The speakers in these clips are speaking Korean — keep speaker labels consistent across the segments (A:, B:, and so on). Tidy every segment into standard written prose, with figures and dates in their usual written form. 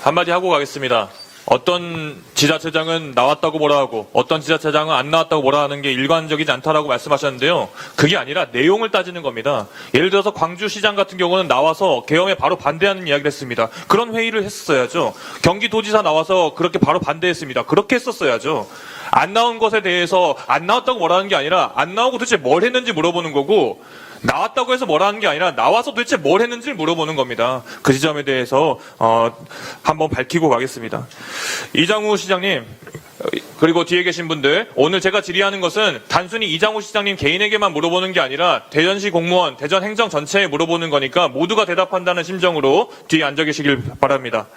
A: 한마디 하고 가겠습니다. 어떤 지자체장은 나왔다고 뭐라 하고 어떤 지자체장은 안 나왔다고 뭐라 하는 게 일관적이지 않다라고 말씀하셨는데요. 그게 아니라 내용을 따지는 겁니다. 예를 들어서 광주시장 같은 경우는 나와서 계엄에 바로 반대하는 이야기를 했습니다. 그런 회의를 했었어야죠. 경기도지사 나와서 그렇게 바로 반대했습니다. 그렇게 했었어야죠. 안 나온 것에 대해서 안 나왔다고 뭐라 하는 게 아니라 안 나오고 도대체 뭘 했는지 물어보는 거고, 나왔다고 해서 뭐라 하는 게 아니라 나와서 도대체 뭘 했는지를 물어보는 겁니다. 그 지점에 대해서 한번 밝히고 가겠습니다. 이장우 시장님, 그리고 뒤에 계신 분들, 오늘 제가 질의하는 것은 단순히 이장우 시장님 개인에게만 물어보는 게 아니라 대전시 공무원, 대전 행정 전체에 물어보는 거니까 모두가 대답한다는 심정으로 뒤에 앉아 계시길 바랍니다.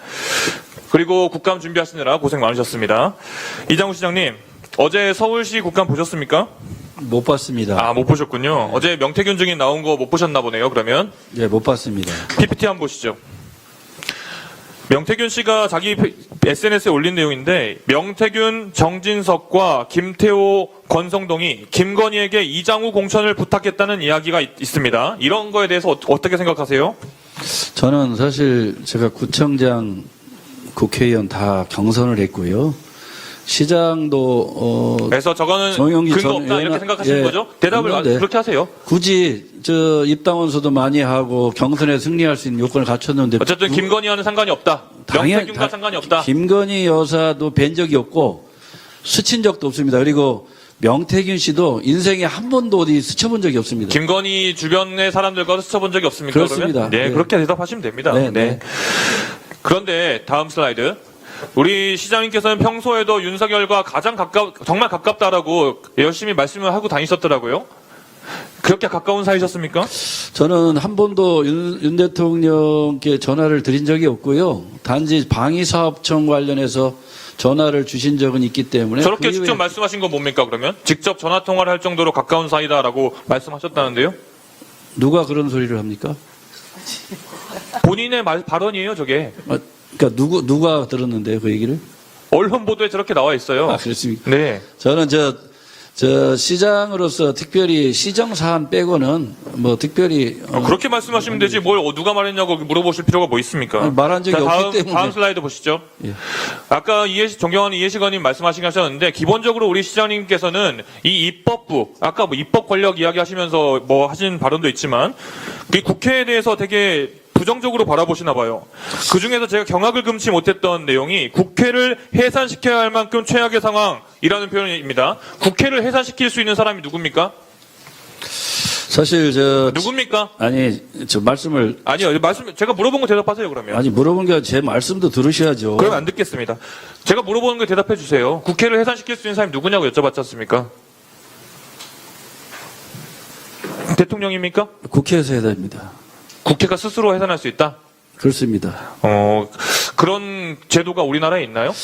A: 그리고 국감 준비하시느라 고생 많으셨습니다. 이장우 시장님, 어제 서울시 국감 보셨습니까?
B: 못 봤습니다.
A: 아, 못 보셨군요.
B: 네.
A: 어제 명태균 증인 나온 거 못 보셨나 보네요, 그러면.
B: 예, 못 봤습니다.
A: PPT 한번 보시죠. 명태균 씨가 자기 SNS에 올린 내용인데, 명태균, 정진석과 김태호, 권성동이 김건희에게 이장우 공천을 부탁했다는 이야기가 있습니다. 이런 거에 대해서 어떻게 생각하세요?
B: 저는 사실 제가 구청장, 국회의원 다 경선을 했고요. 시장도
A: 그래서 저거는
B: 정영기
A: 근거
B: 전
A: 없다 이렇게
B: 의원,
A: 생각하시는
B: 예,
A: 거죠? 대답을
B: 없는데
A: 그렇게 하세요.
B: 굳이 저 입당원수도 많이 하고 경선에 승리할 수 있는 요건을 갖췄는데
A: 어쨌든 김건희와는 상관이 없다. 명태균과 상관이 없다.
B: 김건희 여사도 뵌 적이 없고 스친 적도 없습니다. 그리고 명태균 씨도 인생에 한 번도 어디 스쳐본 적이 없습니다.
A: 김건희 주변의 사람들과 스쳐본 적이 없습니까?
B: 그렇습니다.
A: 그러면? 네,
B: 네.
A: 그렇게 대답하시면 됩니다.
B: 네, 네.
A: 그런데 다음 슬라이드. 우리 시장님께서는 평소에도 윤석열과 정말 가깝다라고 열심히 말씀을 하고 다니셨더라고요. 그렇게 가까운 사이셨습니까?
B: 저는 한 번도 윤 대통령께 전화를 드린 적이 없고요. 단지 방위사업청 관련해서 전화를 주신 적은 있기 때문에
A: 저렇게
B: 그
A: 직접
B: 이후에
A: 말씀하신 건 뭡니까, 그러면? 직접 전화 통화를 할 정도로 가까운 사이다라고 말씀하셨다는데요?
B: 누가 그런 소리를 합니까?
A: 본인의 발언이에요, 저게.
B: 그러니까 누가 들었는데요, 그 얘기를?
A: 언론 보도에 저렇게 나와 있어요.
B: 아, 그렇습니까?
A: 네.
B: 저는 저 시장으로서 특별히 시정 사안 빼고는 뭐 특별히
A: 그렇게 말씀하시면 되지 뭘 누가 말했냐고 물어보실 필요가 뭐 있습니까?
B: 말한 적이
A: 자,
B: 없기 때문에.
A: 다음 슬라이드 보시죠.
B: 예.
A: 아까 존경하는 이해시관님 말씀하시긴 하셨는데, 기본적으로 우리 시장님께서는 이 입법부, 아까 뭐 입법 권력 이야기하시면서 뭐 하신 발언도 있지만, 이 국회에 대해서 되게 부정적으로 바라보시나 봐요. 그중에서 제가 경악을 금치 못했던 내용이 국회를 해산시켜야 할 만큼 최악의 상황이라는 표현입니다. 국회를 해산시킬 수 있는 사람이 누굽니까?
B: 사실
A: 누굽니까?
B: 아니 저 말씀을
A: 아니요, 제가 물어본 거 대답하세요, 그러면.
B: 아니 물어본 게 제 말씀도 들으셔야죠.
A: 그러면 안 듣겠습니다. 제가 물어보는 거 대답해 주세요. 국회를 해산시킬 수 있는 사람이 누구냐고 여쭤봤지 않습니까? 대통령입니까?
B: 국회에서 해야 됩니다.
A: 국회가 스스로 해산할 수 있다?
B: 그렇습니다.
A: 그런 제도가 우리나라에 있나요?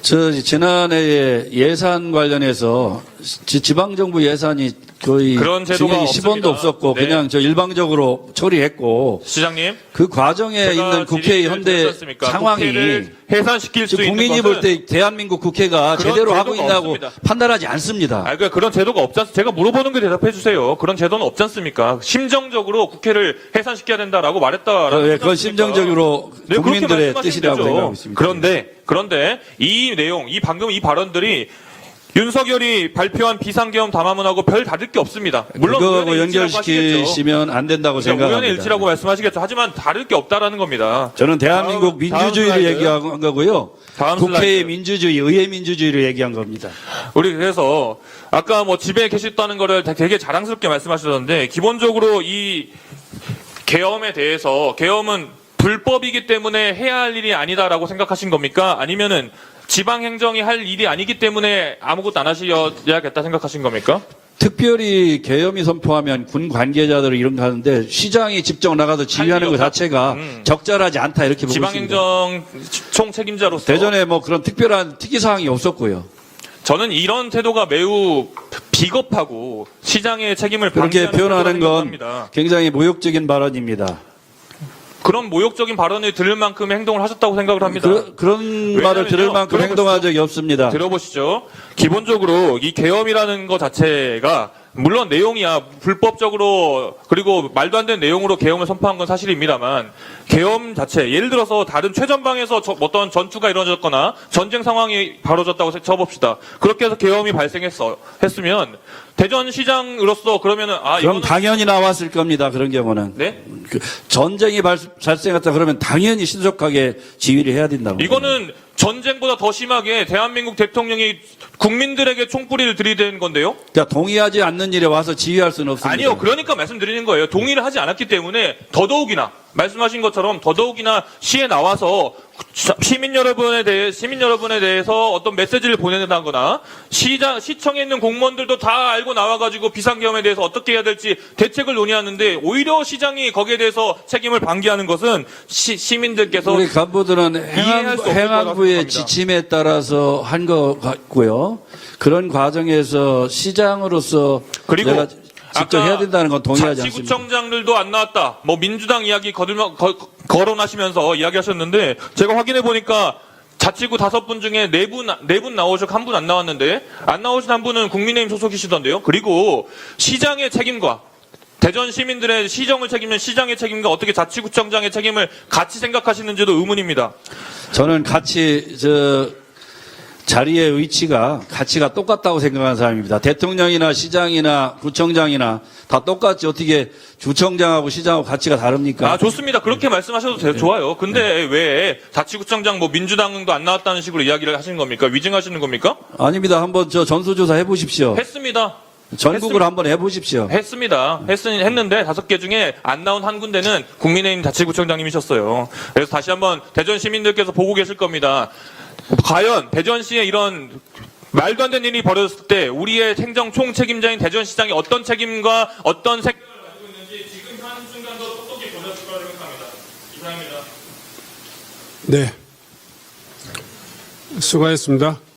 B: 저 지난해에 예산 관련해서 지방정부 예산이 거의
A: 그런 제도가
B: 10원도
A: 없습니다.
B: 없었고
A: 네.
B: 그냥 저 일방적으로 처리했고
A: 시장님,
B: 그 과정에 있는 국회의 현대 상황이
A: 국회를 해산시킬 수
B: 지금
A: 있는
B: 국민이
A: 것은
B: 볼 때 대한민국 국회가
A: 그런
B: 제대로 하고
A: 제도가
B: 있다고
A: 없습니다.
B: 판단하지 않습니다.
A: 그러니까 그런 제도가 없지 않습니까? 제가 물어보는 게 대답해 주세요. 그런 제도는 없지 않습니까? 심정적으로 국회를 해산시켜야 된다라고 말했다라는
B: 예, 그건 심정적으로
A: 네, 그렇게
B: 국민들의
A: 말씀하시면
B: 뜻이라고
A: 되죠.
B: 생각하고 있습니다.
A: 그런데 이 내용, 방금 이 발언들이 윤석열이 발표한 비상계엄 담화문하고 별 다를 게 없습니다. 물론
B: 그거하고
A: 우연의 일치라고 하시겠죠.
B: 연결시키시면 안 된다고
A: 우연의
B: 생각합니다.
A: 일치라고 말씀하시겠죠. 하지만 다를 게 없다라는 겁니다.
B: 저는 대한민국
A: 다음
B: 민주주의를
A: 슬라이드.
B: 얘기한 거고요.
A: 다음
B: 국회의
A: 슬라이드.
B: 민주주의, 의회 민주주의를 얘기한 겁니다.
A: 우리 그래서 아까 뭐 집에 계셨다는 거를 되게 자랑스럽게 말씀하셨는데, 기본적으로 이 계엄에 대해서 계엄은 불법이기 때문에 해야 할 일이 아니다라고 생각하신 겁니까? 아니면은 지방행정이 할 일이 아니기 때문에 아무것도 안 하셔야겠다 생각하신 겁니까?
B: 특별히 계엄이 선포하면 군 관계자들을 이런 거 하는데 시장이 직접 나가서 지휘하는 것 자체가 적절하지 않다 이렇게 보고 있습니다.
A: 지방행정 총 책임자로서
B: 대전에 뭐 그런 특별한 특이사항이 없었고요.
A: 저는 이런 태도가 매우 비겁하고 시장의 책임을
B: 그렇게
A: 방치하는
B: 표현하는
A: 태도라고
B: 건
A: 생각합니다.
B: 굉장히 모욕적인 발언입니다.
A: 그런 모욕적인 발언을 들을 만큼의 행동을 하셨다고 생각을 합니다.
B: 그런 말을 들을
A: 왜냐면요,
B: 만큼 행동한 적이 없습니다.
A: 들어보시죠. 기본적으로 이 계엄이라는 것 자체가 물론 내용이야 불법적으로 그리고 말도 안 되는 내용으로 계엄을 선포한 건 사실입니다만 계엄 자체 예를 들어서 다른 최전방에서 어떤 전투가 이루어졌거나 전쟁 상황이 벌어졌다고 쳐봅시다. 그렇게 해서 계엄이 발생했으면 대전시장으로서 그러면은
B: 그럼
A: 이거는
B: 당연히 나왔을 겁니다. 그런 경우는.
A: 네?
B: 그 전쟁이 발생했다 그러면 당연히 신속하게 지휘를 해야 된다고.
A: 이거는 전쟁보다 더 심하게 대한민국 대통령이 국민들에게 총뿌리를 들이댄 건데요.
B: 그러니까 동의하지 않는 일에 와서 지휘할 수는 없습니다.
A: 아니요. 그러니까 말씀드리는 거예요. 동의를 하지 않았기 때문에 더더욱이나 말씀하신 것처럼 더더욱이나 시에 나와서 시민 여러분에 대해서 어떤 메시지를 보내는다거나 시청에 있는 공무원들도 다 알고 나와가지고 비상계엄에 대해서 어떻게 해야 될지 대책을 논의하는데 오히려 시장이 거기에 대해서 책임을 방기하는 것은 시민들께서
B: 우리 간부들은
A: 이해할 수 없을 거라고
B: 행안부의
A: 생각합니다.
B: 지침에 따라서 한 것 같고요. 그런 과정에서 시장으로서
A: 그리고
B: 내가 직접 해야 된다는 건 동의하지 않습니다.
A: 자치구청장들도 안 나왔다. 뭐 민주당 이야기 거론하시면서 이야기하셨는데 제가 확인해 보니까 자치구 5분 중에 4분 나오셔 1분 안 나왔는데 안 나오신 한 분은 국민의힘 소속이시던데요. 그리고 시장의 책임과 대전 시민들의 시정을 책임진 시장의 책임과 어떻게 자치구청장의 책임을 같이 생각하시는지도 의문입니다.
B: 저는 같이 자리의 위치가 가치가 똑같다고 생각하는 사람입니다. 대통령이나 시장이나 구청장이나 다 똑같이 어떻게 주청장하고 시장하고 가치가 다릅니까?
A: 좋습니다. 그렇게 말씀하셔도 좋아요. 근데 왜 자치구청장 뭐 민주당도 안 나왔다는 식으로 이야기를 하시는 겁니까? 위증하시는 겁니까?
B: 아닙니다. 한번 전수조사 해보십시오.
A: 했습니다.
B: 전국을 한번 해보십시오.
A: 했습니다. 했는데 5개 중에 안 나온 한 군데는 국민의힘 자치구청장님이셨어요. 그래서 다시 한번 대전 시민들께서 보고 계실 겁니다. 과연 대전시에 이런 말도 안 되는 일이 벌어졌을 때 우리의 행정 총책임자인 대전시장이 어떤 책임과 어떤 생각을 가지고 있는지 지금 한 순간도 똑똑히 보셨을 거라고 생각합니다. 이상입니다.
C: 네. 수고하셨습니다.